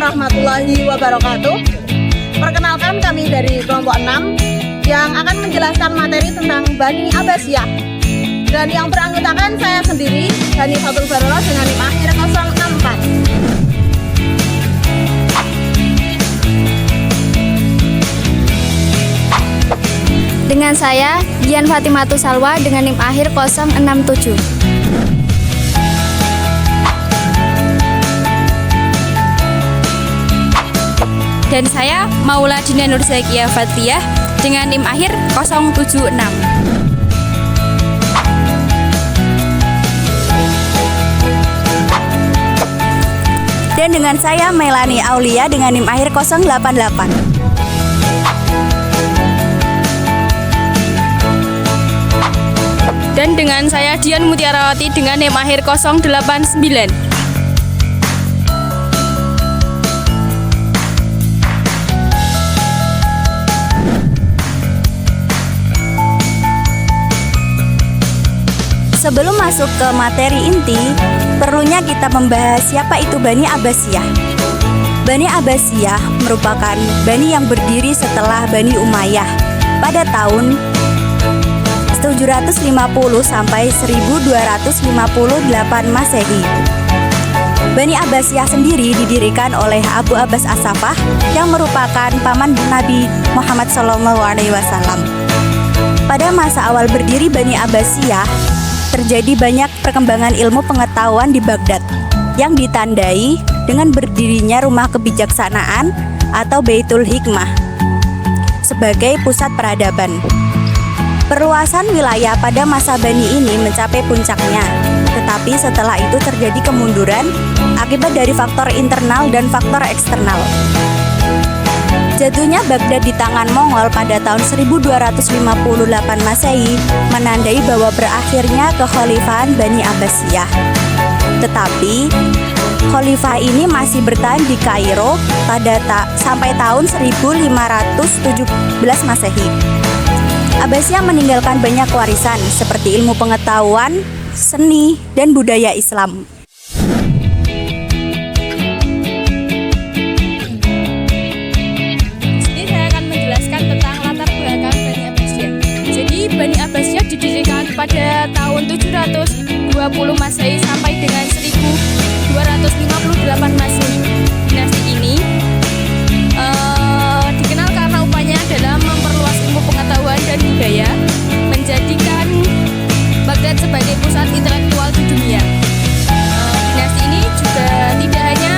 warahmatullahi wabarakatuh. Perkenalkan, kami dari kelompok 6 yang akan menjelaskan materi tentang Bani Abbasiyah. Dan yang beranggotakan saya sendiri, Bani Fatul Barolah dengan NIM akhir 064. Dengan saya, Dian Fatimatu Salwa dengan NIM akhir 067. Dan saya Mauladina Nurzakia Fathiyah dengan NIM akhir 076. Dan dengan saya Melani Aulia dengan NIM akhir 088. Dan dengan saya Dian Mutiarawati dengan NIM akhir 089. Sebelum masuk ke materi inti, perlunya kita membahas siapa itu Bani Abbasiyah. Bani Abbasiyah merupakan bani yang berdiri setelah Bani Umayyah pada tahun 750 sampai 1258 Masehi. Bani Abbasiyah sendiri didirikan oleh Abu Abbas As-Saffah yang merupakan paman Nabi Muhammad SAW. Pada masa awal berdiri Bani Abbasiyah, terjadi banyak perkembangan ilmu pengetahuan di Baghdad yang ditandai dengan berdirinya rumah kebijaksanaan atau Baitul Hikmah sebagai pusat peradaban. Perluasan wilayah pada masa Bani ini mencapai puncaknya, tetapi setelah itu terjadi kemunduran akibat dari faktor internal dan faktor eksternal. Jatuhnya Baghdad di tangan Mongol pada tahun 1258 Masehi menandai bahwa berakhirnya kekhalifahan Bani Abbasiyah. Tetapi khalifah ini masih bertahan di Kairo sampai tahun 1517 Masehi. Abbasiyah meninggalkan banyak warisan seperti ilmu pengetahuan, seni, dan budaya Islam. Bani Abbasiyah didirikan pada tahun 720 Masehi sampai dengan 1258 Masehi. Dinasti ini dikenal karena upayanya dalam memperluas ilmu pengetahuan dan budaya, menjadikan Baghdad sebagai pusat intelektual di dunia. Dinasti ini juga tidak hanya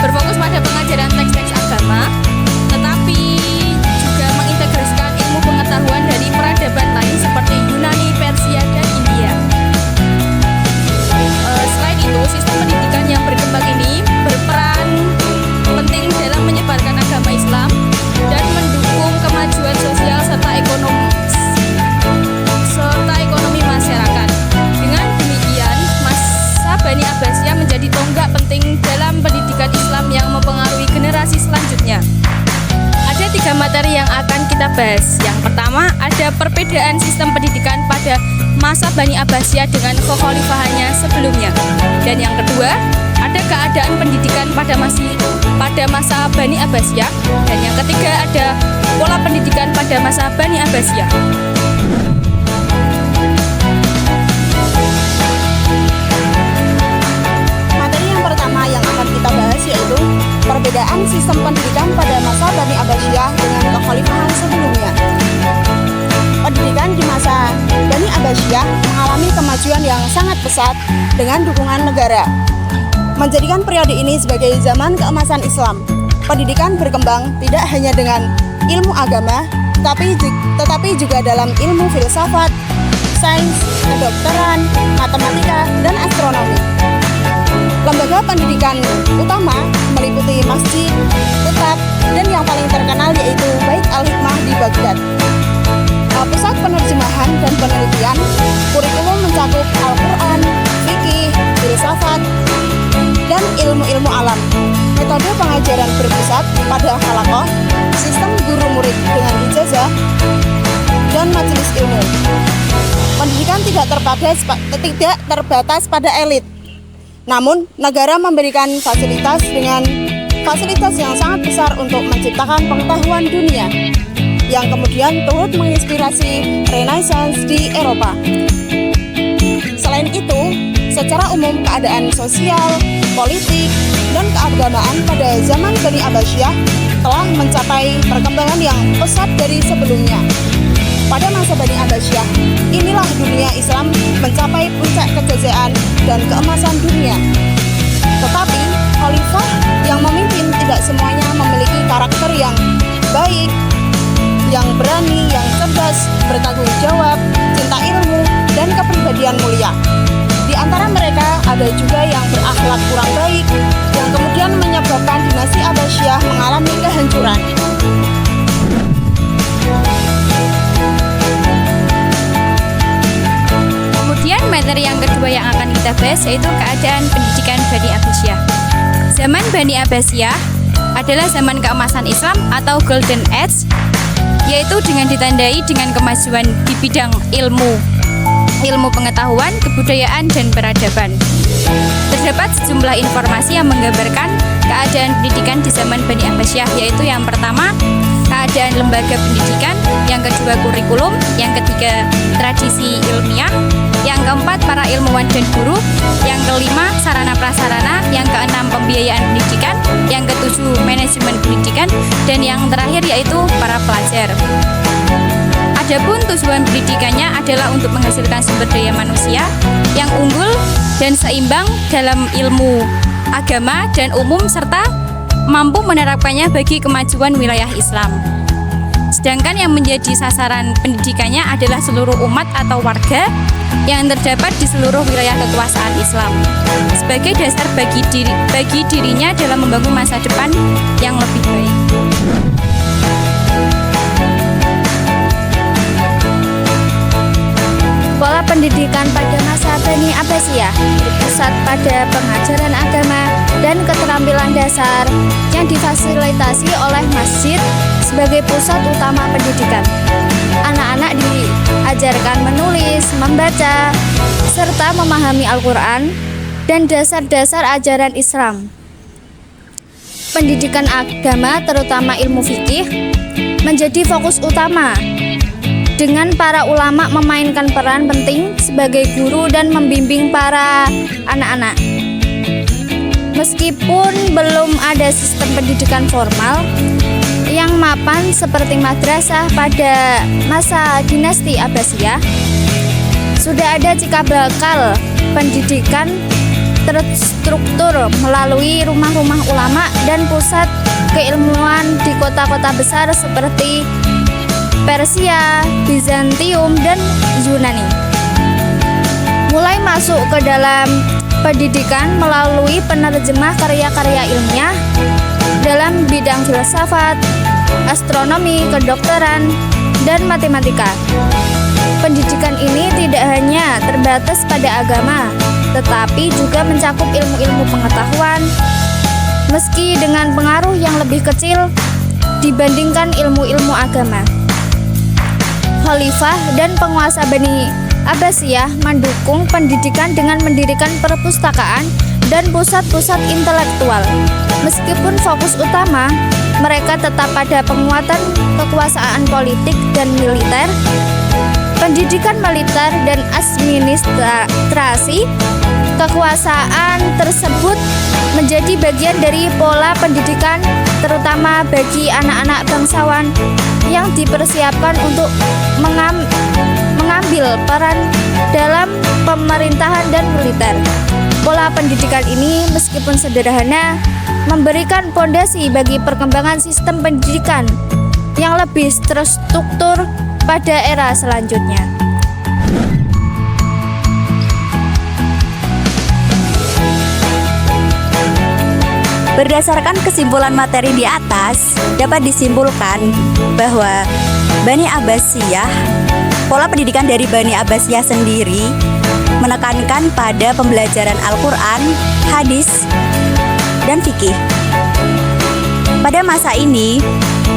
berfokus pada pengajaran teks-teks agama, tetapi juga mengintegrasikan ilmu pengetahuan dari peradaban lain seperti Yunani, Persia, dan India. Selain itu, sistem pendidikan yang berkembang ini berperan penting dalam menyebarkan agama Islam dan mendukung kemajuan sosial serta ekonomi masyarakat. Dengan demikian, masa Bani Abbasiyah menjadi tonggak penting dalam pendidikan Islam yang mempengaruhi generasi selanjutnya. Ada 3 materi yang akan kita bahas. Yang pertama, ada perbedaan sistem pendidikan pada masa Bani Abbasiyah dengan kekhalifahannya sebelumnya. Dan yang kedua, ada keadaan pendidikan pada masa Bani Abbasiyah. Dan yang ketiga, ada pola pendidikan pada masa Bani Abbasiyah. Materi yang pertama yang akan kita bahas yaitu perbedaan sistem pendidikan pada masa Bani Abbasiyah dengan kekhalifahan sebelumnya. Pendidikan di masa Bani Abbasiyah mengalami kemajuan yang sangat pesat dengan dukungan negara, menjadikan periode ini sebagai zaman keemasan Islam. Pendidikan berkembang tidak hanya dengan ilmu agama, tetapi juga dalam ilmu filsafat, sains, kedokteran, matematika, dan astronomi. Lembaga pendidikan utama meliputi masjid, kitab, dan yang paling terkenal yaitu Bait Al-Hikmah di Baghdad. Pusat penerjemahan dan penelitian, kurikulum mencakup Al-Quran, fikih, filsafat, dan ilmu-ilmu alam. Metode pengajaran berpusat pada halaqah, sistem guru murid dengan ijazah, dan majelis ilmu. Pendidikan tidak terbatas pada elit. Namun, negara memberikan fasilitas dengan fasilitas yang sangat besar untuk menciptakan pengetahuan dunia yang kemudian turut menginspirasi Renaissance di Eropa. Selain itu, secara umum keadaan sosial, politik, dan keagamaan pada zaman Bani Abbasiyah telah mencapai perkembangan yang pesat dari sebelumnya. Pada masa Bani Abbasiyah, inilah dunia Islam mencapai puncak kejayaan dan keemasan dunia. Tetapi, khalifah yang memimpin tidak semuanya memiliki karakter yang baik, yang berani, yang cerdas, bertanggung jawab, cinta ilmu, dan kepribadian mulia. Di antara mereka ada juga yang berakhlak kurang baik, yang kemudian menyebabkan dinasti Abbasiyah mengalami kehancuran. Kemudian materi yang kedua yang akan kita bahas yaitu keadaan pendidikan Bani Abbasiyah. Zaman Bani Abbasiyah adalah zaman keemasan Islam atau Golden Age, yaitu dengan ditandai dengan kemajuan di bidang ilmu pengetahuan, kebudayaan, dan peradaban. Terdapat sejumlah informasi yang menggambarkan keadaan pendidikan di zaman Bani Abbasiyah, yaitu yang pertama, keadaan lembaga pendidikan, yang kedua kurikulum, yang ketiga tradisi ilmiah, yang keempat para ilmuwan dan guru, yang kelima sarana prasarana, yang keenam pembiayaan pendidikan, yang ketujuh manajemen pendidikan, dan yang terakhir yaitu para pelajar. Adapun tujuan pendidikannya adalah untuk menghasilkan sumber daya manusia yang unggul dan seimbang dalam ilmu agama dan umum serta mampu menerapkannya bagi kemajuan wilayah Islam. Sedangkan yang menjadi sasaran pendidikannya adalah seluruh umat atau warga yang terdapat di seluruh wilayah kekuasaan Islam sebagai dasar bagi dirinya dalam membangun masa depan yang lebih baik. Pola pendidikan pada masa Bani Abbasiyah berpusat pada pengajaran agama dan keterampilan dasar yang difasilitasi oleh masjid sebagai pusat utama pendidikan. Anak-anak diajarkan menulis, membaca, serta memahami Al-Quran dan dasar-dasar ajaran Islam. Pendidikan agama, terutama ilmu fikih, menjadi fokus utama, dengan para ulama memainkan peran penting sebagai guru dan membimbing para anak-anak. Meskipun belum ada sistem pendidikan formal yang mapan seperti madrasah pada masa dinasti Abbasiyah, sudah ada cikal bakal pendidikan terstruktur melalui rumah-rumah ulama dan pusat keilmuan di kota-kota besar seperti Persia, Bizantium, dan Yunani. Mulai masuk ke dalam pendidikan melalui penerjemah karya-karya ilmiah dalam bidang filsafat, astronomi, kedokteran, dan matematika. Pendidikan ini tidak hanya terbatas pada agama, tetapi juga mencakup ilmu-ilmu pengetahuan, meski dengan pengaruh yang lebih kecil dibandingkan ilmu-ilmu agama. Khalifah dan penguasa Bani Abbasiyah mendukung pendidikan dengan mendirikan perpustakaan dan pusat-pusat intelektual. Meskipun fokus utama mereka tetap pada penguatan kekuasaan politik dan militer, pendidikan militer dan administrasi kekuasaan tersebut menjadi bagian dari pola pendidikan, terutama bagi anak-anak bangsawan yang dipersiapkan untuk mengambil peran dalam pemerintahan dan militer. Pola pendidikan ini meskipun sederhana memberikan fondasi bagi perkembangan sistem pendidikan yang lebih terstruktur pada era selanjutnya. Berdasarkan kesimpulan materi di atas, dapat disimpulkan bahwa Bani Abbasiyah, pola pendidikan dari Bani Abbasiyah sendiri menekankan pada pembelajaran Al-Quran, hadis, dan fikih. Pada masa ini,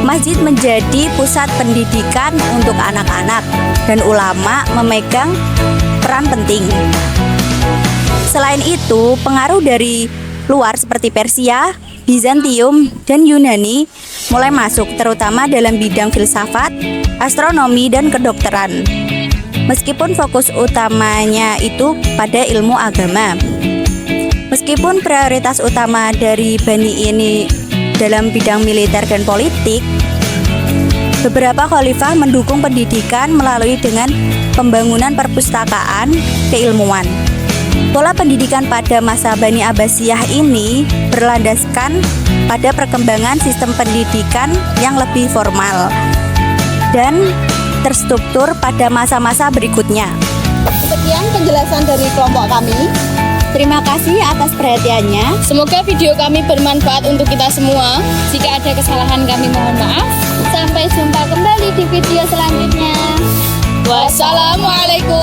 masjid menjadi pusat pendidikan untuk anak-anak dan ulama memegang peran penting. Selain itu, pengaruh dari luar seperti Persia, Bizantium, dan Yunani mulai masuk terutama dalam bidang filsafat, astronomi, dan kedokteran. Meskipun fokus utamanya itu pada ilmu agama. Meskipun prioritas utama dari Bani ini dalam bidang militer dan politik, beberapa khalifah mendukung pendidikan melalui dengan pembangunan perpustakaan keilmuan. Pola pendidikan pada masa Bani Abbasiyah ini berlandaskan pada perkembangan sistem pendidikan yang lebih formal dan terstruktur pada masa-masa berikutnya. Sekian penjelasan dari kelompok kami. Terima kasih atas perhatiannya. Semoga video kami bermanfaat untuk kita semua. Jika ada kesalahan kami mohon maaf. Sampai jumpa kembali di video selanjutnya. Wassalamualaikum